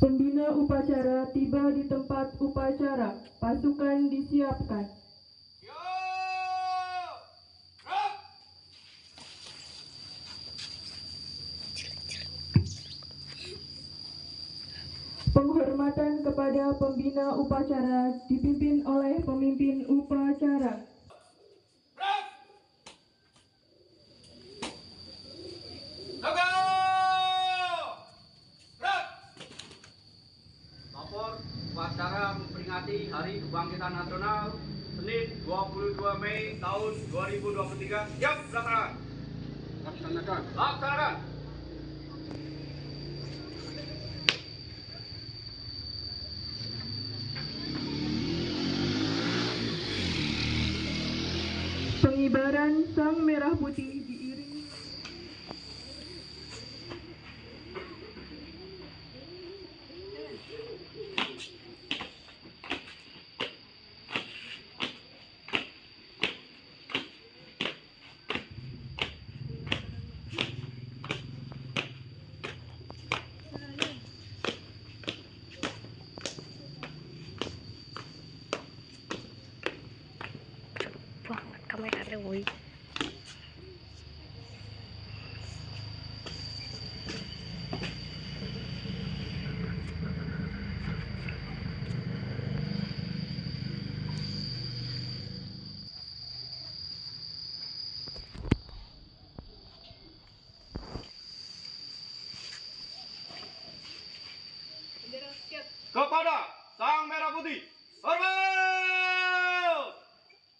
Pembina upacara tiba di tempat upacara. Pasukan disiapkan. Penghormatan kepada pembina upacara dipimpin oleh pemimpin upacara. Lapor upacara memperingati Hari Kebangkitan Nasional Senin 22 Mei tahun 2023. Siap, laksanakan. Laksanakan. Pengibaran sang merah putih diiringi banget kameranya, woi. Kepada sang merah putih, hormat.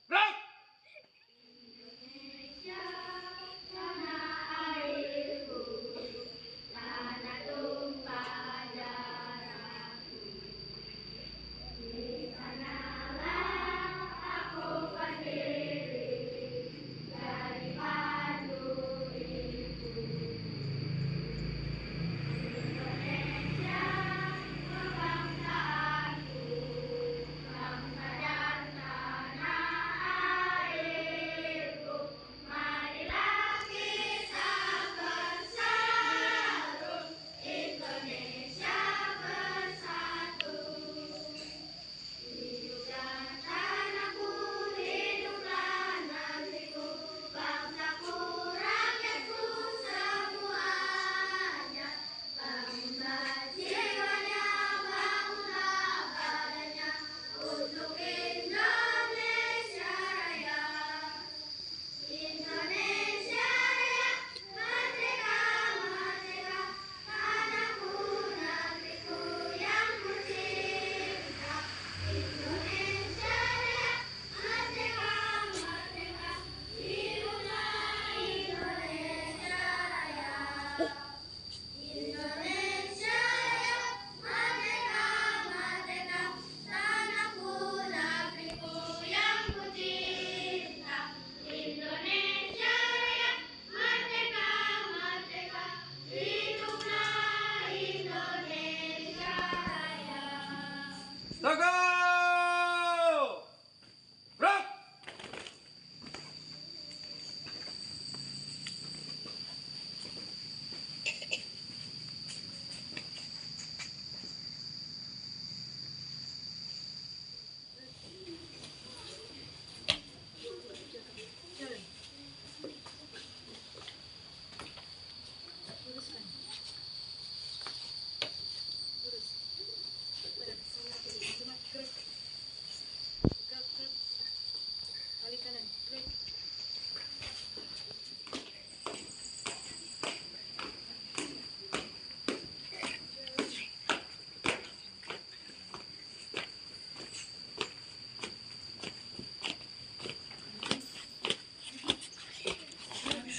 Gerak. Teguh. Gerak.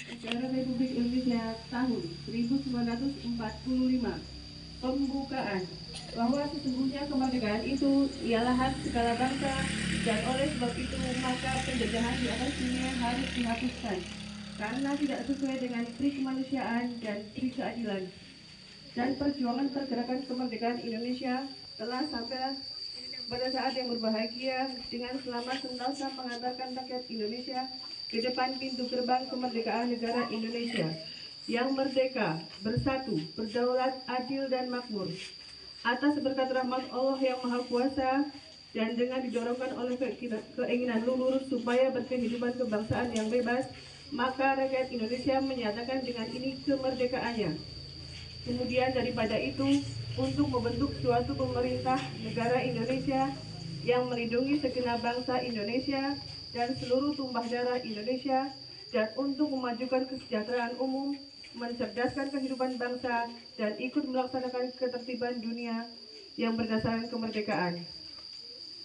Negara Republik Indonesia tahun 1945. Pembukaan bahwa sesungguhnya kemerdekaan itu ialah hak segala bangsa dan oleh sebab itu maka penjajahan di atas dunia harus dihapuskan karena tidak sesuai dengan pri kemanusiaan dan pri keadilan. Dan perjuangan pergerakan kemerdekaan Indonesia telah sampai pada saat yang berbahagia dengan selamat sentosa mengantarkan rakyat Indonesia ke depan pintu gerbang kemerdekaan negara Indonesia yang merdeka, bersatu, berdaulat, adil dan makmur. Atas berkat rahmat Allah yang Maha Kuasa dan dengan didorongkan oleh keinginan luhur supaya berkehidupan kebangsaan yang bebas, maka rakyat Indonesia menyatakan dengan ini kemerdekaannya. Kemudian daripada itu, untuk membentuk suatu pemerintah negara Indonesia yang melindungi segenap bangsa Indonesia dan seluruh tumpah darah Indonesia, dan untuk memajukan kesejahteraan umum, mencerdaskan kehidupan bangsa, dan ikut melaksanakan ketertiban dunia yang berdasarkan kemerdekaan,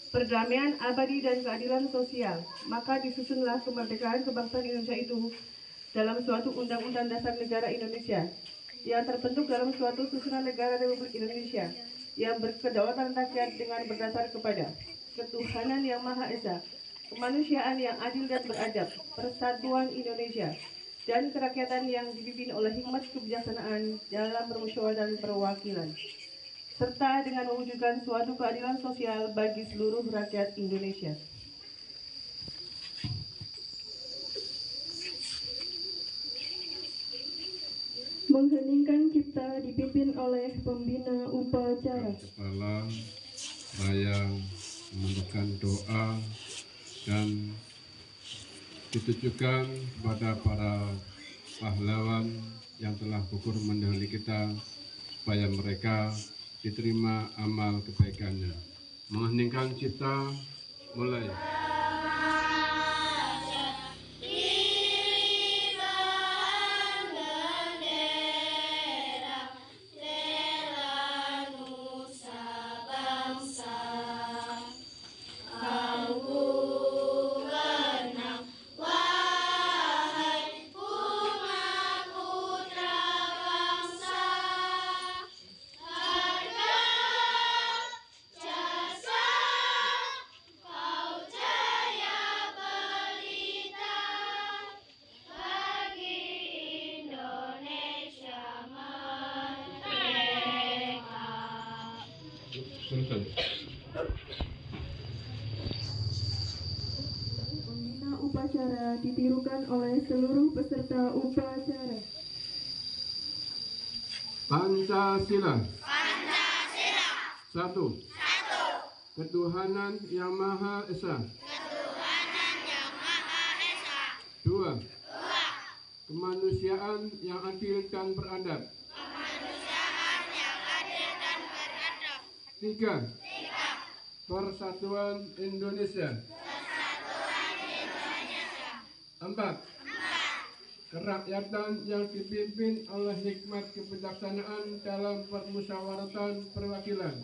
perdamaian abadi dan keadilan sosial. Maka disusunlah kemerdekaan kebangsaan Indonesia itu dalam suatu Undang-Undang Dasar Negara Indonesia yang terbentuk dalam suatu susunan negara Republik Indonesia yang berkedaulatan rakyat dengan berdasar kepada ketuhanan yang Maha Esa, kemanusiaan yang adil dan beradab, persatuan Indonesia, dan kerakyatan yang dipimpin oleh hikmat kebijaksanaan dalam bermusyawarah dan perwakilan, serta dengan mewujudkan suatu keadilan sosial bagi seluruh rakyat Indonesia. Mengheningkan cipta dipimpin oleh pembina upacara. Kepala bayang menekan doa dan ditujukan kepada para pahlawan yang telah gugur mendahului kita supaya mereka diterima amal kebaikannya. Mengheningkan cipta mulai. Pembina upacara ditirukan oleh seluruh peserta upacara. Pancasila. Pancasila. Satu. Ketuhanan yang Maha Esa. Ketuhanan yang Maha Esa. Dua. Kemanusiaan yang adil dan beradab. Kemanusiaan yang adil dan beradab. Tiga. Persatuan Indonesia. Persatuan Indonesia. Empat. Kerakyatan yang dipimpin oleh hikmat kebijaksanaan dalam permusyawaratan perwakilan. Kerakyatan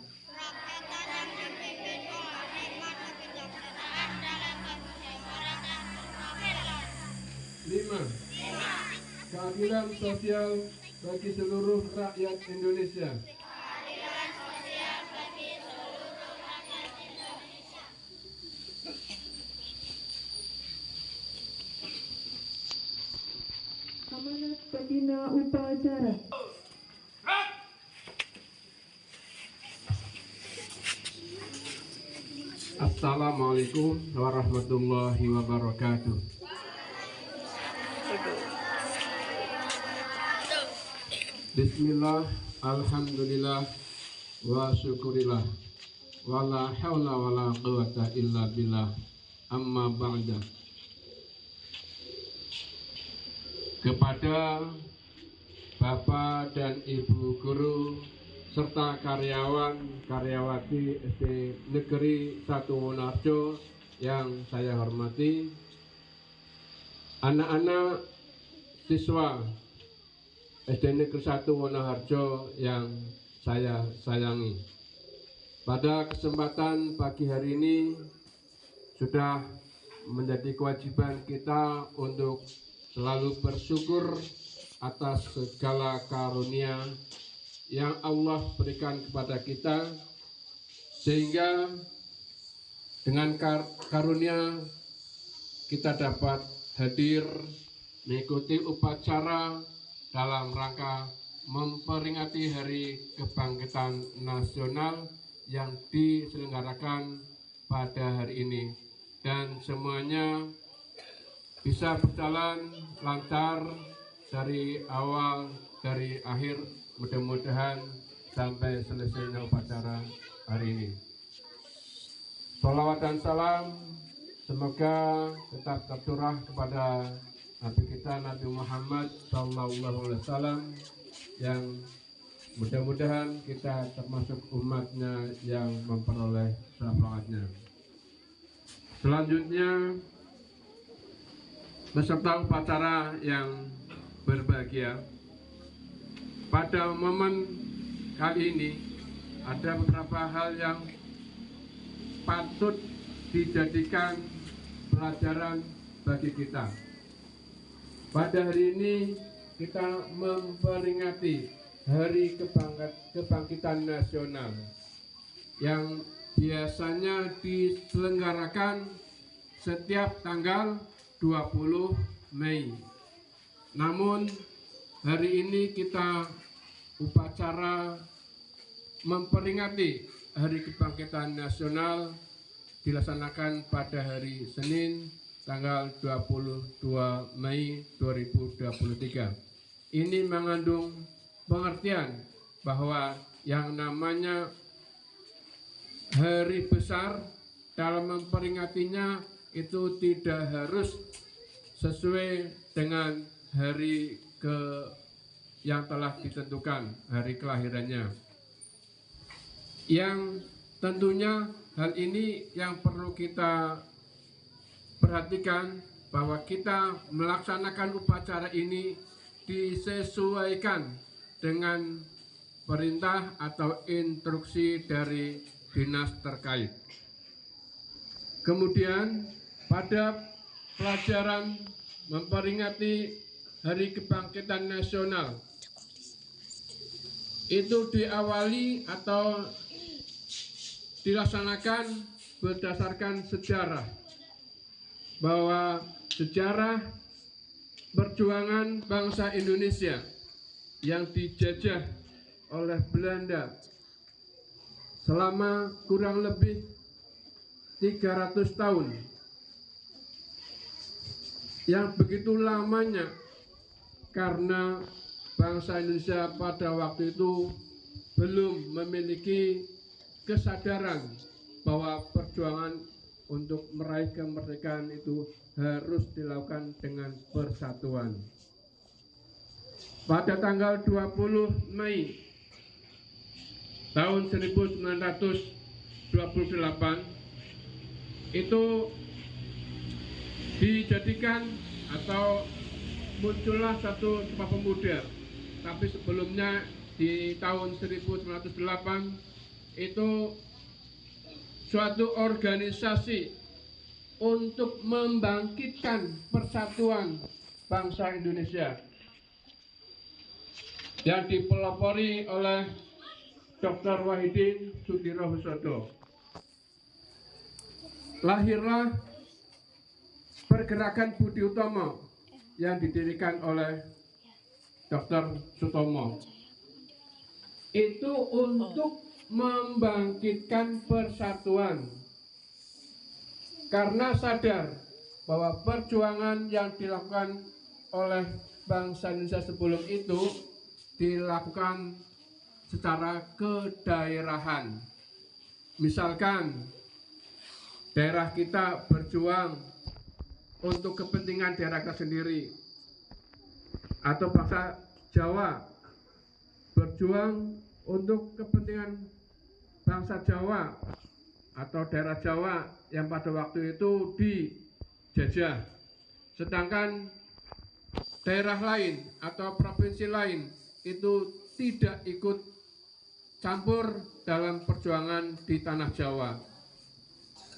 yang dipimpin oleh hikmat kebijaksanaan dalam permusyawaratan perwakilan. Lima. Keadilan sosial bagi seluruh rakyat Indonesia. Keadilan sosial bagi seluruh rakyat Indonesia. Amanat pembina upacara. Assalamualaikum warahmatullahi wabarakatuh. Bismillah, alhamdulillah, wa syukurillah, wa la hawla wa la quwata illa billah, amma ba'da. Kepada Bapak dan Ibu Guru serta karyawan-karyawati SD Negeri 1 Wonoharjo yang saya hormati, anak-anak siswa SD Negeri 1 Wonoharjo yang saya sayangi. Pada kesempatan pagi hari ini sudah menjadi kewajiban kita untuk selalu bersyukur atas segala karunia yang Allah berikan kepada kita, sehingga dengan karunia kita dapat hadir mengikuti upacara dalam rangka memperingati Hari Kebangkitan Nasional yang diselenggarakan pada hari ini, dan semuanya bisa berjalan lancar dari awal dari akhir. Mudah-mudahan sampai selesainya upacara hari ini. Salawat dan salam semoga tetap tercurah kepada Nabi kita Nabi Muhammad SAW yang mudah-mudahan kita termasuk umatnya yang memperoleh syafaatnya. Selanjutnya peserta upacara yang berbahagia, pada momen kali ini ada beberapa hal yang patut dijadikan pelajaran bagi kita. Pada hari ini kita memperingati Hari Kebangkitan Nasional yang biasanya diselenggarakan setiap tanggal 20 Mei. Namun hari ini kita upacara memperingati Hari Kebangkitan Nasional dilaksanakan pada hari Senin tanggal 22 Mei 2023. Ini mengandung pengertian bahwa yang namanya hari besar dalam memperingatinya itu tidak harus sesuai dengan hari yang telah ditentukan, hari kelahirannya. Yang tentunya hal ini yang perlu kita perhatikan, bahwa kita melaksanakan upacara ini disesuaikan dengan perintah atau instruksi dari dinas terkait. Kemudian pada pelajaran memperingati Hari Kebangkitan Nasional itu diawali atau dilaksanakan berdasarkan sejarah, bahwa sejarah perjuangan bangsa Indonesia yang dijajah oleh Belanda selama kurang lebih 300 tahun, yang begitu lamanya karena bangsa Indonesia pada waktu itu belum memiliki kesadaran bahwa perjuangan untuk meraih kemerdekaan itu harus dilakukan dengan persatuan. Pada tanggal 20 Mei tahun 1928 itu dijadikan atau muncullah satu Sumpah Pemuda. Tapi sebelumnya di tahun 1908 itu suatu organisasi untuk membangkitkan persatuan bangsa Indonesia yang dipelopori oleh Dr. Wahidin Sudirohusodo. Lahirlah pergerakan Budi Utomo yang didirikan oleh Dr. Sutomo. Itu untuk membangkitkan persatuan, karena sadar bahwa perjuangan yang dilakukan oleh bangsa Indonesia sebelum itu dilakukan secara kedaerahan. Misalkan daerah kita berjuang untuk kepentingan daerah kita sendiri, atau bangsa Jawa berjuang untuk kepentingan bangsa Jawa atau daerah Jawa yang pada waktu itu dijajah. Sedangkan daerah lain atau provinsi lain itu tidak ikut campur dalam perjuangan di tanah Jawa.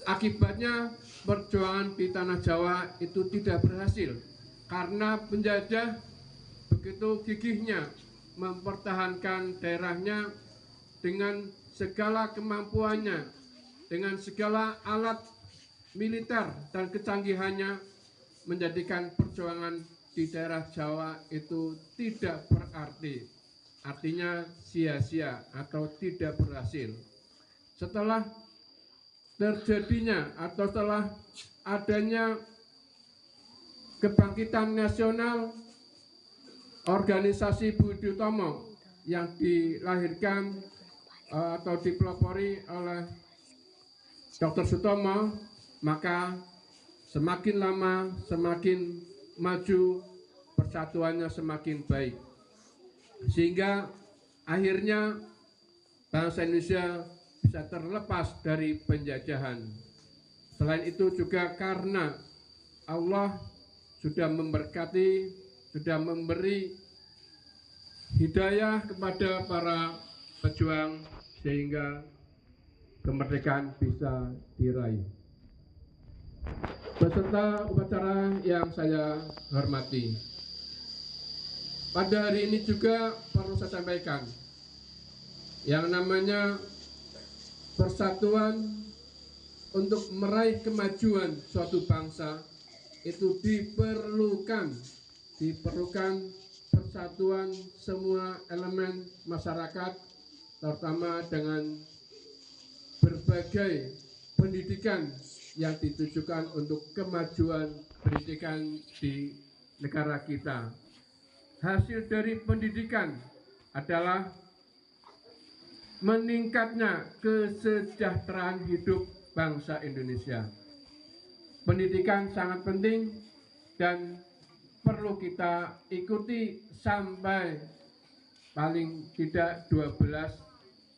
Akibatnya perjuangan di tanah Jawa itu tidak berhasil karena penjajah begitu gigihnya mempertahankan daerahnya dengan segala kemampuannya, dengan segala alat militer dan kecanggihannya, menjadikan perjuangan di daerah Jawa itu tidak berarti, artinya sia-sia atau tidak berhasil. Setelah terjadinya atau setelah adanya kebangkitan nasional, organisasi Budi Utomo yang dilahirkan atau dipelopori oleh Dr. Sutomo, maka semakin lama semakin maju, persatuannya semakin baik. Sehingga akhirnya bangsa Indonesia bisa terlepas dari penjajahan. Selain itu juga karena Allah sudah memberkati, sudah memberi hidayah kepada para pejuang sehingga kemerdekaan bisa diraih. Beserta upacara yang saya hormati, pada hari ini juga perlu saya sampaikan yang namanya persatuan untuk meraih kemajuan suatu bangsa itu diperlukan persatuan semua elemen masyarakat, terutama dengan berbagai pendidikan yang ditujukan untuk kemajuan pendidikan di negara kita. Hasil dari pendidikan adalah meningkatnya kesejahteraan hidup bangsa Indonesia. Pendidikan sangat penting dan perlu kita ikuti sampai paling tidak 12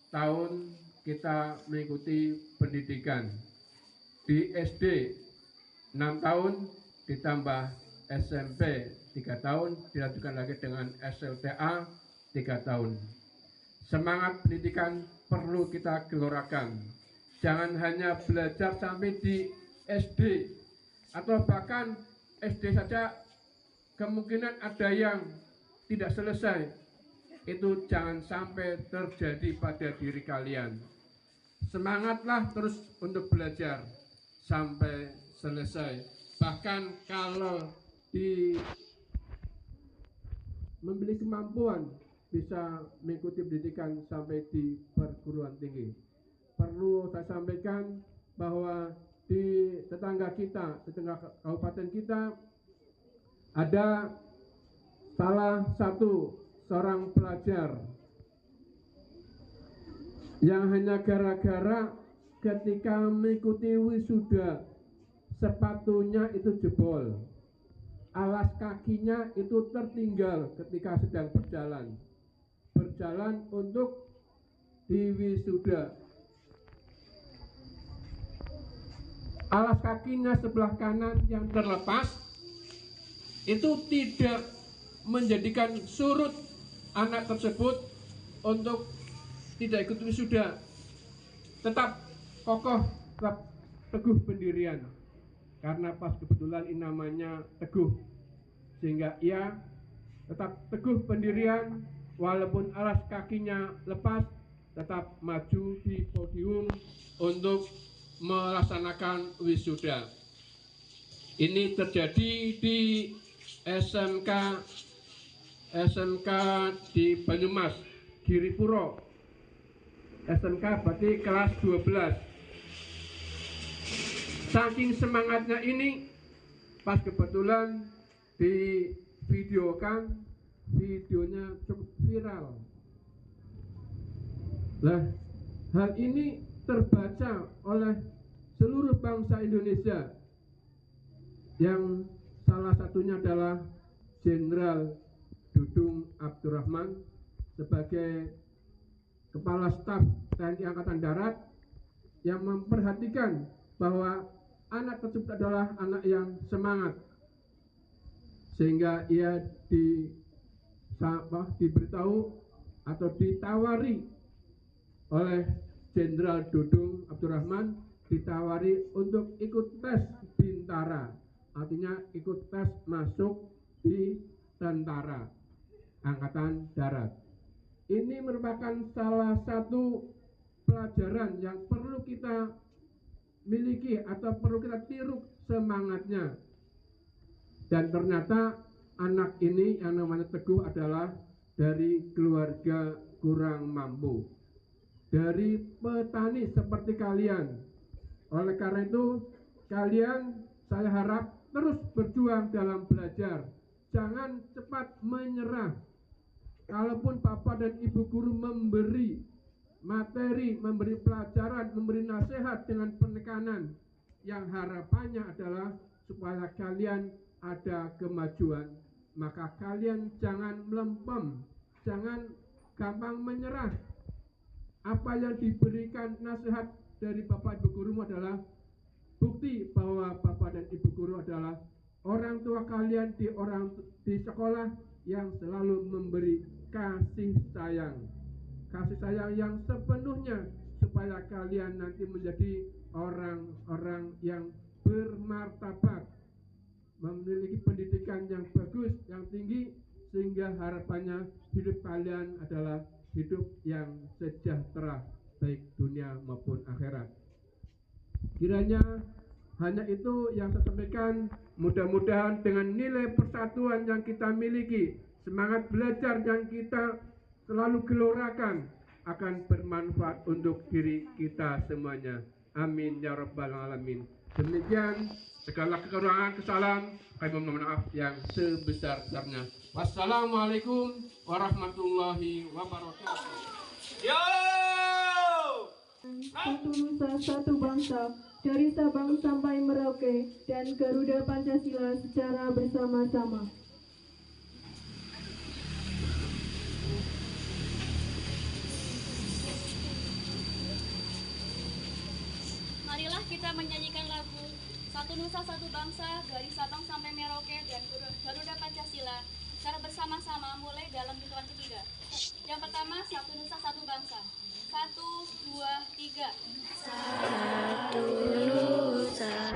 tahun kita mengikuti pendidikan. Di SD 6 tahun ditambah SMP 3 tahun, dilanjutkan lagi dengan SLTA 3 tahun. Semangat pendidikan perlu kita gelorakan. Jangan hanya belajar sampai di SD, atau bahkan SD saja kemungkinan ada yang tidak selesai. Itu jangan sampai terjadi pada diri kalian. Semangatlah terus untuk belajar sampai selesai. Bahkan kalau memiliki kemampuan bisa mengikuti pendidikan sampai di perguruan tinggi. Perlu saya sampaikan bahwa di tetangga kita, tetangga kabupaten kita, ada salah satu seorang pelajar yang hanya gara-gara ketika mengikuti wisuda sepatunya itu jebol, alas kakinya itu tertinggal ketika sedang berjalan untuk di wisuda. Alas kakinya sebelah kanan yang terlepas itu tidak menjadikan surut anak tersebut untuk tidak ikut wisuda, tetap kokoh, tetap teguh pendirian, karena pas kebetulan ini namanya teguh, sehingga ia tetap teguh pendirian walaupun alas kakinya lepas, tetap maju di podium untuk melaksanakan wisuda. Ini terjadi di SMK di Banyumas, Giripuro. SMK berarti kelas 12. Saking semangatnya ini, pas kebetulan divideokan, videonya cukup viral. Nah, hal ini terbaca oleh seluruh bangsa Indonesia, yang salah satunya adalah Jenderal Dudung Abdurrahman sebagai Kepala Staf TNI Angkatan Darat, yang memperhatikan bahwa anak tersebut adalah anak yang semangat, sehingga ia diberitahu atau ditawari oleh Jenderal Dudung Abdurrahman, ditawari untuk ikut tes Bintara, artinya ikut tes masuk di Tentara Angkatan Darat. Ini merupakan salah satu pelajaran yang perlu kita miliki atau perlu kita tiru semangatnya. Dan ternyata anak ini yang namanya Teguh adalah dari keluarga kurang mampu, dari petani seperti kalian. Oleh karena itu, kalian saya harap terus berjuang dalam belajar, jangan cepat menyerah. kalaupun Bapak dan Ibu guru memberi materi, memberi pelajaran, memberi nasihat dengan penekanan, yang harapannya adalah supaya kalian ada kemajuan, maka kalian jangan melempem, jangan gampang menyerah. Apa yang diberikan nasihat dari Bapak Ibu guru adalah bukti bahwa Bapak dan Ibu guru adalah orang tua kalian di sekolah yang selalu memberi kasih sayang yang sepenuhnya, supaya kalian nanti menjadi orang-orang yang bermartabat, memiliki pendidikan yang bagus, yang tinggi, sehingga harapannya hidup kalian adalah hidup yang sejahtera, baik dunia maupun akhirat. Kiranya hanya itu yang saya sampaikan. Mudah-mudahan dengan nilai persatuan yang kita miliki, semangat belajar yang kita selalu gelorakan, akan bermanfaat untuk diri kita semuanya. Amin ya rabbal alamin. Demikian, segala kekurangan, kesalahan kami mohon maaf yang sebesar-besarnya. Wassalamualaikum warahmatullahi wabarakatuh. Yo! Satu nusa, satu bangsa, dari Sabang sampai Merauke, dan Garuda Pancasila secara bersama-sama. Marilah kita menyanyikan lagu Satu Nusa Satu Bangsa dari Sabang sampai Merauke dan Garuda Pancasila secara bersama-sama mulai dalam hitungan ketiga. Yang pertama, Satu Nusa Satu Bangsa. 1, 2, 3. Satu nusa,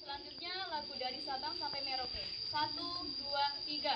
Selanjutnya lagu dari Sabang sampai Merauke. 1, 2, 3.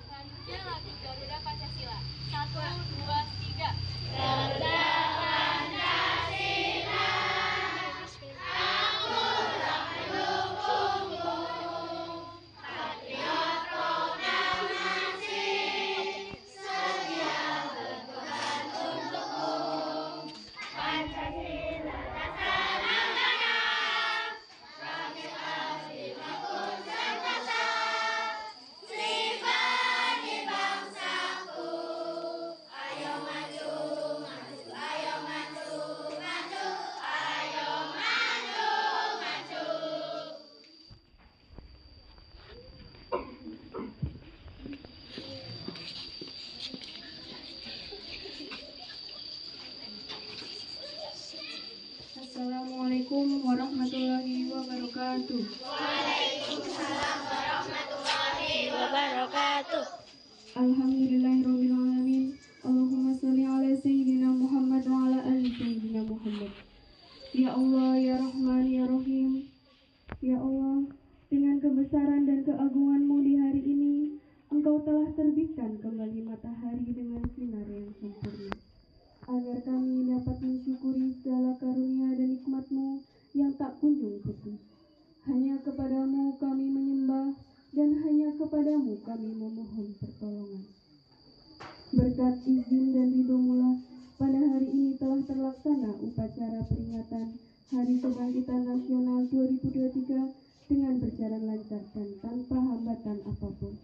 Selanjutnya lagu Garuda Pancasila. 1, 2, 3. Assalamualaikum warahmatullahi wabarakatuh. wabarakatuh. Alhamdulillahirrahmanirrahim. Allahumma salli ala Sayyidina Muhammad wa ala ali Sayyidina Muhammad. Ya Allah, ya Rahman, ya Rahim. Ya Allah, dengan kebesaran dan keagungan-Mu di hari ini, Engkau telah terbitkan kembali matahari dengan sinar yang sempurna, agar kami dapat mensyukuri segala karunia dan nikmat-Mu yang tak kunjung putus. Hanya kepadamu kami menyembah, dan hanya kepadamu kami memohon pertolongan. Berkat izin dan ridho-Mu, pada hari ini telah terlaksana upacara peringatan Hari Kebangkitan Nasional 2023 dengan berjalan lancar dan tanpa hambatan apapun.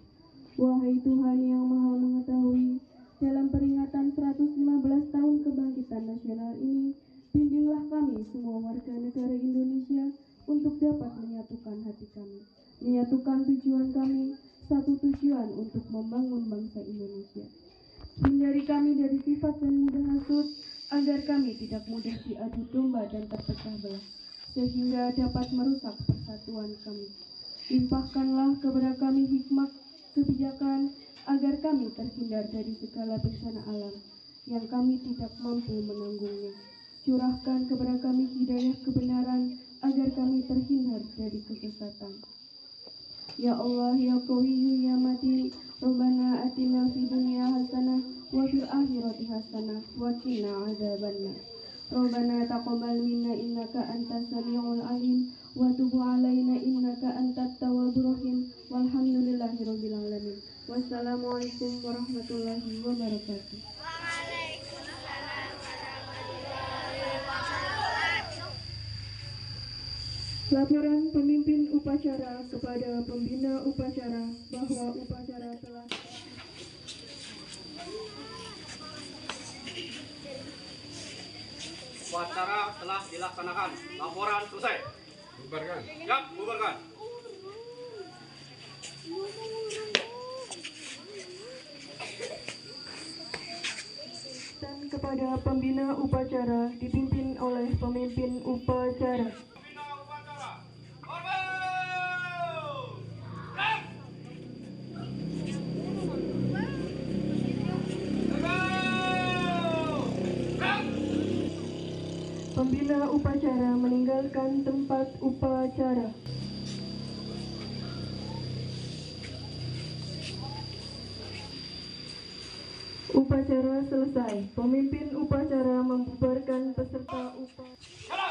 Wahai Tuhan yang Maha Mengetahui, dalam peringatan 115 tahun kebangkitan nasional ini, bimbinglah kami semua warga negara Indonesia untuk dapat menyatukan hati kami, menyatukan tujuan kami, satu tujuan untuk membangun bangsa Indonesia. Hindari kami dari sifat dan mudah hasut, agar kami tidak mudah diadu domba dan terpecah belah, sehingga dapat merusak persatuan kami. Limpahkanlah kepada kami hikmat kebijakan, agar kami terhindar dari segala bencana alam yang kami tidak mampu menanggungnya. Curahkan kepada kami hidayah kebenaran, agar kami terhindar dari kesesatan. Ya Allah, ya Qawiyyu, ya Matin, Rabbana atina fid dunya hasanah wa fil akhirati hasanah wa qina adzabannar. Rabbana taqabbal minna innaka antas samiul alim wa tub alaina innaka antat tawwabur rahim. Walhamdulillahirabbil alamin. Wassalamualaikum warahmatullahi wabarakatuh. Laporan pemimpin upacara kepada pembina upacara bahwa upacara telah Upacara telah dilaksanakan. Laporan selesai. Bubarkan. Siap, bubarkan. dan kepada pembina upacara dipimpin oleh pemimpin upacara. Pembina upacara. Fokus. Siap. Pembina upacara meninggalkan tempat upacara. Upacara selesai. Pemimpin upacara membubarkan peserta upacara.